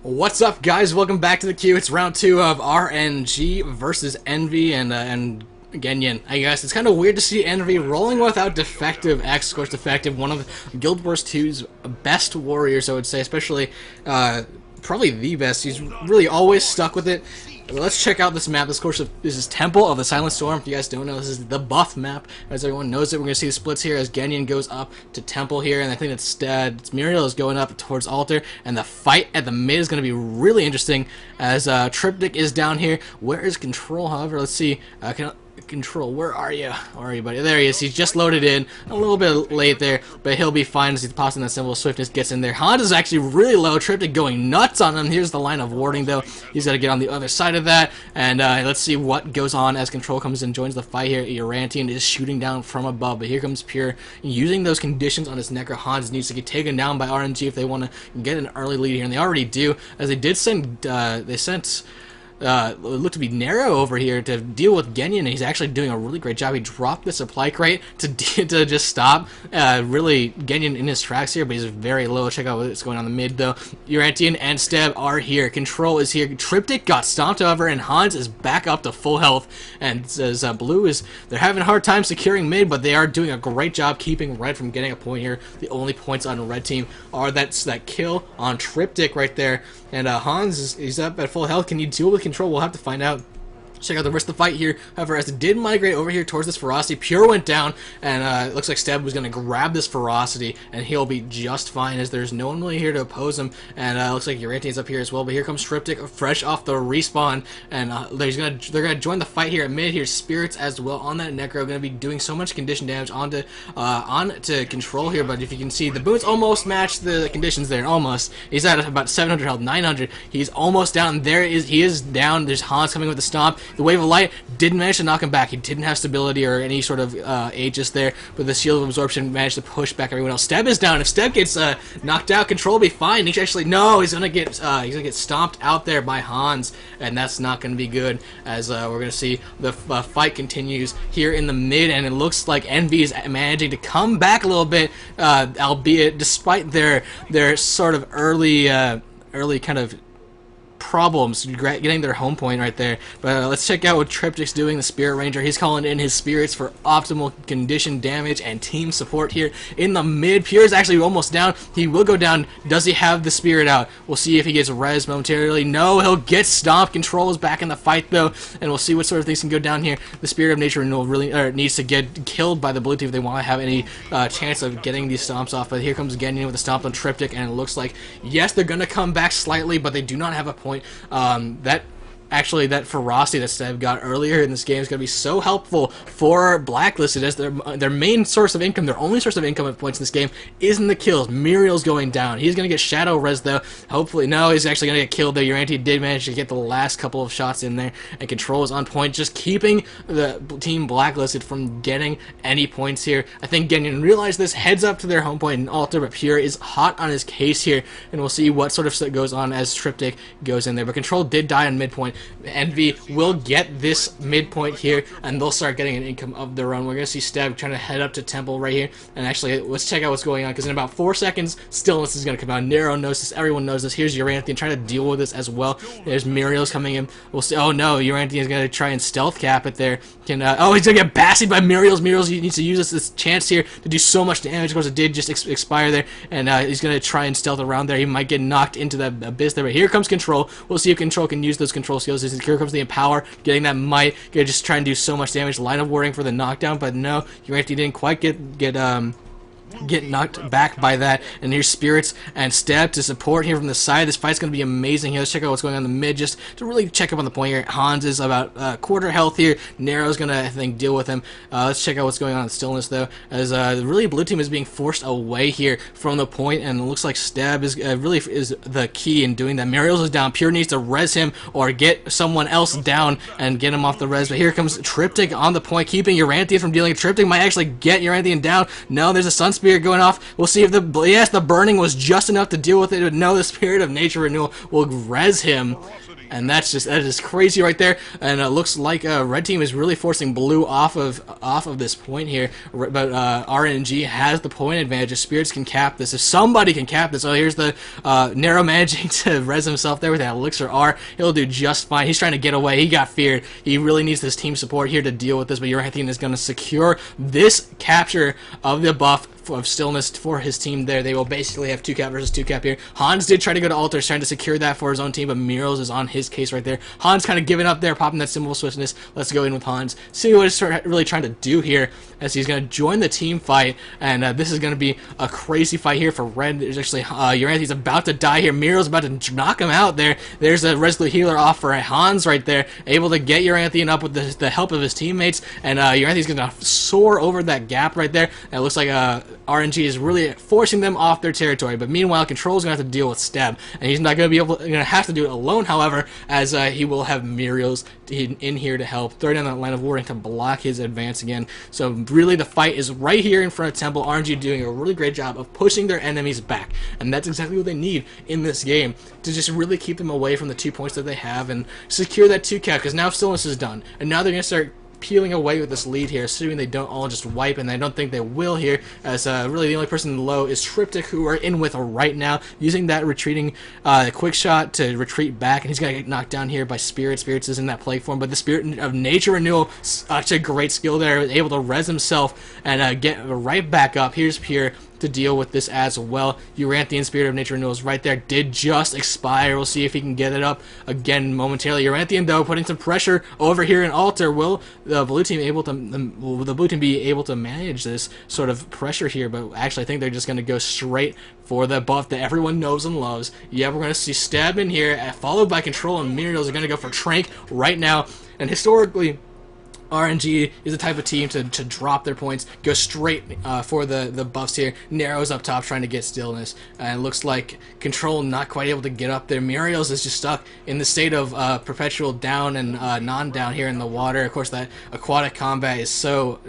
What's up, guys? Welcome back to the queue. It's round 2 of RNG versus Envy and Genyan. I guess it's kind of weird to see Envy rolling without Defective X. Of course, Defective, one of Guild Wars 2's best warriors, I would say, especially probably the best. He's really always stuck with it. Let's check out this map. This is Temple of the Silent Storm. If you guys don't know, this is the buff map. As everyone knows it, we're going to see the splits here as Genyan goes up to Temple here, and I think it's Muriel is going up towards Altar, and the fight at the mid is going to be really interesting as Triptych is down here. Where is Control, however? Let's see. Control, where are you? Where are you, buddy? There he is. He's just loaded in. A little bit late there, but he'll be fine as he's passing that symbol. Swiftness gets in there. Hans is actually really low. Triptych going nuts on him. Here's the line of warding, though. He's got to get on the other side of that, and let's see what goes on as Control comes in, joins the fight here. Urantian is shooting down from above, but here comes Pure using those conditions on his Necro. Hans needs to get taken down by RNG if they want to get an early lead here, and they already do, as they did send, looked to be narrow over here to deal with Genyan, and he's actually doing a really great job. He dropped the supply crate to just stop really Genyan in his tracks here, but he's very low. Check out what's going on in the mid, though. Urantian and Steb are here. Control is here. Triptych got stomped, however, and Hans is back up to full health, and says they're having a hard time securing mid, but they are doing a great job keeping Red from getting a point here. The only points on the Red team are that kill on Triptych right there, and Hans he's up at full health. Can he deal with Control? We'll have to find out. Check out the rest of the fight here. However, as it did migrate over here towards this Ferocity, Pure went down, and it looks like Steb was going to grab this Ferocity, and he'll be just fine, as there's no one really here to oppose him, and looks like Urantian's up here as well, but here comes Triptych, fresh off the respawn, and they're going to join the fight here at mid here. Spirits as well on that Necro, going to be doing so much condition damage onto Control here, but if you can see, the boots almost match the conditions there, almost. He's at about 700 health, 900, he's almost down. He is down. There's Hans coming with the stomp. The Wave of Light didn't manage to knock him back. He didn't have stability or any sort of Aegis there, but the Shield of Absorption managed to push back everyone else. Steb is down. If Steb gets knocked out, Control will be fine. He's gonna get stomped out there by Hans, and that's not gonna be good. As we're gonna see the fight continues here in the mid, and it looks like Envy is managing to come back a little bit, albeit despite their sort of early kind of problems getting their home point right there. But let's check out what Triptych's doing. The Spirit Ranger, he's calling in his spirits for optimal condition damage and team support here in the mid. Pure's actually almost down. He will go down. Does he have the Spirit out? We'll see if he gets res momentarily. No, he'll get stomped. Control is back in the fight, though, and we'll see what sort of things can go down here. The Spirit of Nature Renewal really needs to get killed by the blue team if they want to have any chance of getting these stomps off. But here comes Genyan with a stomp on Triptych, and it looks like, yes, they're going to come back slightly, but they do not have a point. That ferocity that Steb got earlier in this game is going to be so helpful for Blacklisted, as their main source of income, their only source of income at points in this game isn't the kills. Muriel's going down. He's going to get shadow res, though. Hopefully, no, he's actually going to get killed there. Urantian did manage to get the last couple of shots in there, and Control is on point, just keeping the team Blacklisted from getting any points here. I think Genyan realized this, heads up to their home point in Altar, but Pure is hot on his case here, and we'll see what sort of stuff goes on as Triptych goes in there. But Control did die on midpoint. Envy will get this midpoint here, and they'll start getting an income of their own. We're going to see Steb trying to head up to Temple right here, and actually, let's check out what's going on, because in about 4 seconds, Stillness is going to come out. Nero knows this. Everyone knows this. Here's Urantian trying to deal with this as well. There's Muriel's coming in. We'll see. Oh, no. Urantian is going to try and stealth cap it there. He's going to get bassied by Muriel's. Muriel's needs to use this chance here to do so much damage. Of course, it did just expire there, and he's going to try and stealth around there. He might get knocked into the abyss there, but here comes Control. We'll see if Control can use those control skills. Here comes the Empower, getting that might. Gonna just try and do so much damage. Line of warding for the knockdown, but no, Urantian didn't quite get knocked back by that. And here's Spirits and Steb to support here from the side. This fight's going to be amazing here. Let's check out what's going on in the mid, just to really check up on the point here. Hans is about quarter health here. Nero's going to, I think, deal with him. Let's check out what's going on in Stillness, though, as really blue team is being forced away here from the point, and it looks like Steb is really is the key in doing that. Muriel's is down. Pure needs to res him or get someone else down and get him off the res, but here comes Triptych on the point, keeping Urantian from dealing. Triptych might actually get Urantian down. No, there's a Sun Spirit going off. We'll see if the burning was just enough to deal with it, but no, the Spirit of Nature Renewal will res him. and that is crazy right there. And it looks like red team is really forcing blue off of this point here, but RNG has the point advantage. If Spirits can cap this, if somebody can cap this, oh, here's the Narrow managing to res himself there with that Elixir R. He'll do just fine. He's trying to get away. He got feared. He really needs this team support here to deal with this, but Uranthian is going to secure this capture of the buff of stillness for his team there. They will basically have 2 cap versus 2 cap here. Hans did try to go to Altar, trying to secure that for his own team, but Muriels is on his case right there. Hans kind of giving up there, popping that symbol of swiftness. Let's go in with Hans. See what he's really trying to do here, as he's going to join the team fight, and this is going to be a crazy fight here for red. There's actually Uranthi's about to die here. Muriel's about to knock him out there. There's a Resolute Healer off for Hans right there, able to get Uranthian up with the help of his teammates, and Uranthi's going to soar over that gap right there. And it looks like RNG is really forcing them off their territory, but meanwhile Control's going to have to deal with Steb, and he's not going to have to do it alone, however, as he will have Muriels in here to help, throw down that line of warding to block his advance again. So really the fight is right here in front of Temple. RNG doing a really great job of pushing their enemies back, and that's exactly what they need in this game, to just really keep them away from the 2 points that they have and secure that 2 cap, because now Stillness is done, and now they're going to start peeling away with this lead here, assuming they don't all just wipe, and I don't think they will here, as really the only person low is Triptych, who we're in with right now, using that retreating quick shot to retreat back, and he's going to get knocked down here by Spirit. Spirits is in that plague form, but the Spirit of Nature Renewal, such a great skill there, able to res himself and get right back up. Here's Pure to deal with this as well. Uranthian Spirit of Nature Renewal is right there, did just expire. We'll see if he can get it up again momentarily. Uranthian, though, putting some pressure over here in Altar. Will the blue team be able to manage this sort of pressure here? But actually I think they're just going to go straight for the buff that everyone knows and loves. Yeah, we're going to see Stab in here, followed by Control, and Muriels are going to go for Trank right now. And historically, RNG is the type of team to drop their points, go straight for the buffs here. Narrows up top trying to get stillness, and it looks like Control not quite able to get up there. Muriels is just stuck in the state of perpetual down and non-down here in the water. Of course, that aquatic combat is so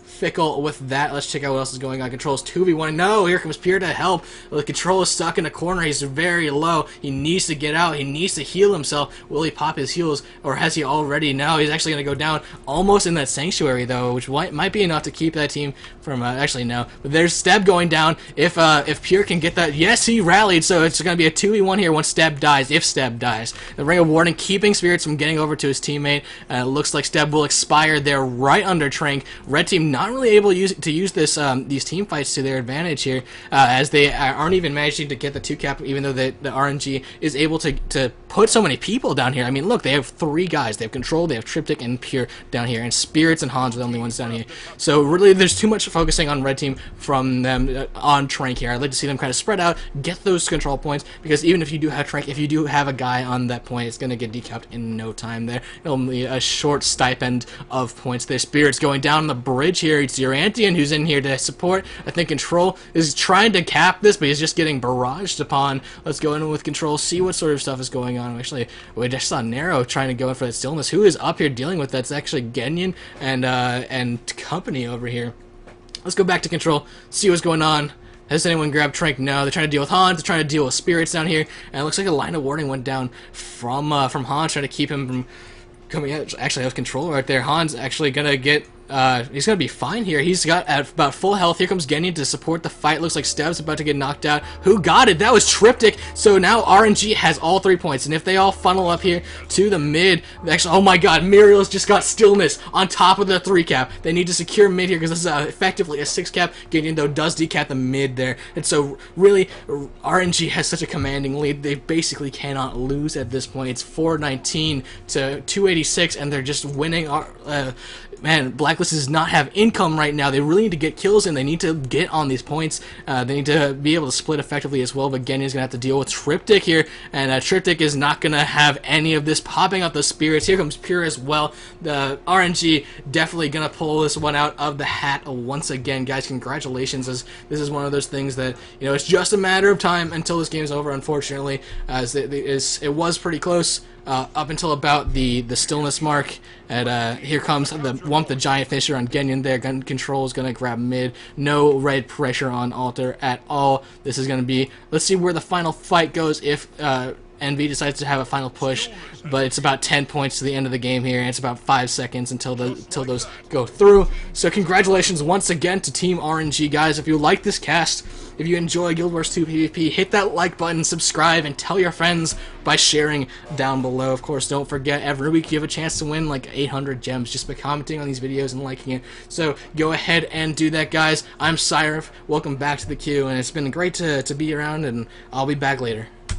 fickle with that. Let's check out what else is going on. Control's 2v1. No, here comes Pierre to help. The Control is stuck in a corner. He's very low. He needs to get out. He needs to heal himself. Will he pop his heals, or has he already? No, he's actually going to go down almost in that Sanctuary, though, which might be enough to keep that team from actually no. But there's Steb going down. If Pure can get that, yes, he rallied. So it's going to be a 2v1 here once Steb dies. If Steb dies, the Ring of Warning keeping Spirits from getting over to his teammate. It looks like Steb will expire there right under Trank. Red team not really able to use this these team fights to their advantage here, as they aren't even managing to get the 2 cap, even though the RNG is able to put so many people down here. I mean, look, they have 3 guys. They have Control, they have Triptych, and Pure down here, and Spirits and Hans are the only ones down here. So really, there's too much focusing on red team from them on Trank here. I'd like to see them kind of spread out, get those control points, because even if you do have Trank, if you do have a guy on that point, it's going to get decapped in no time there. Only a short stipend of points there. Spirits going down the bridge here. It's Uranthian who's in here to support. I think Control is trying to cap this, but he's just getting barraged upon. Let's go in with Control, see what sort of stuff is going on. Actually, we just saw Narrow trying to go in for that stillness. Who is up here dealing with that? It's actually Genyon and company over here. Let's go back to Control, see what's going on. Has anyone grabbed Trank? No, they're trying to deal with Hans, they're trying to deal with Spirits down here, and it looks like a line of warding went down from Hans, trying to keep him from coming out. Actually, that was Control right there. Hans actually gonna get he's gonna be fine here. He's got at about full health. Here comes Genyon to support the fight. Looks like Steb's about to get knocked out. Who got it? That was Triptych. So now RNG has all 3 points, and if they all funnel up here to the mid, actually, oh my god, Muriel's just got stillness on top of the 3 cap. They need to secure mid here, because this is effectively a 6 cap. Genyon, though, does decap the mid there, and so really RNG has such a commanding lead. They basically cannot lose at this point. It's 419 to 286, and they're just winning. Man, Blacklisted does not have income right now. They really need to get kills, and they need to get on these points. They need to be able to split effectively as well, but Genyon's going to have to deal with Triptych here, and Triptych is not going to have any of this popping out the Spirits. Here comes Pure as well. The RNG definitely going to pull this one out of the hat once again. Guys, congratulations, as this is one of those things that, you know, it's just a matter of time until this game is over, unfortunately, as it was pretty close. Up until about the stillness mark, and here comes the giant finisher on Genyon there. Gun Control is going to grab mid. No red pressure on Altar at all. This is going to be, let's see where the final fight goes. If NV decides to have a final push, but it's about 10 points to the end of the game here, and it's about 5 seconds until those go through. So congratulations once again to Team RNG, guys. If you like this cast, if you enjoy Guild Wars 2 PvP, hit that like button, subscribe, and tell your friends by sharing down below. Of course, don't forget, every week you have a chance to win like 800 gems just by commenting on these videos and liking it. So go ahead and do that, guys. I'm Sireph. Welcome back to the queue, and it's been great to be around, and I'll be back later.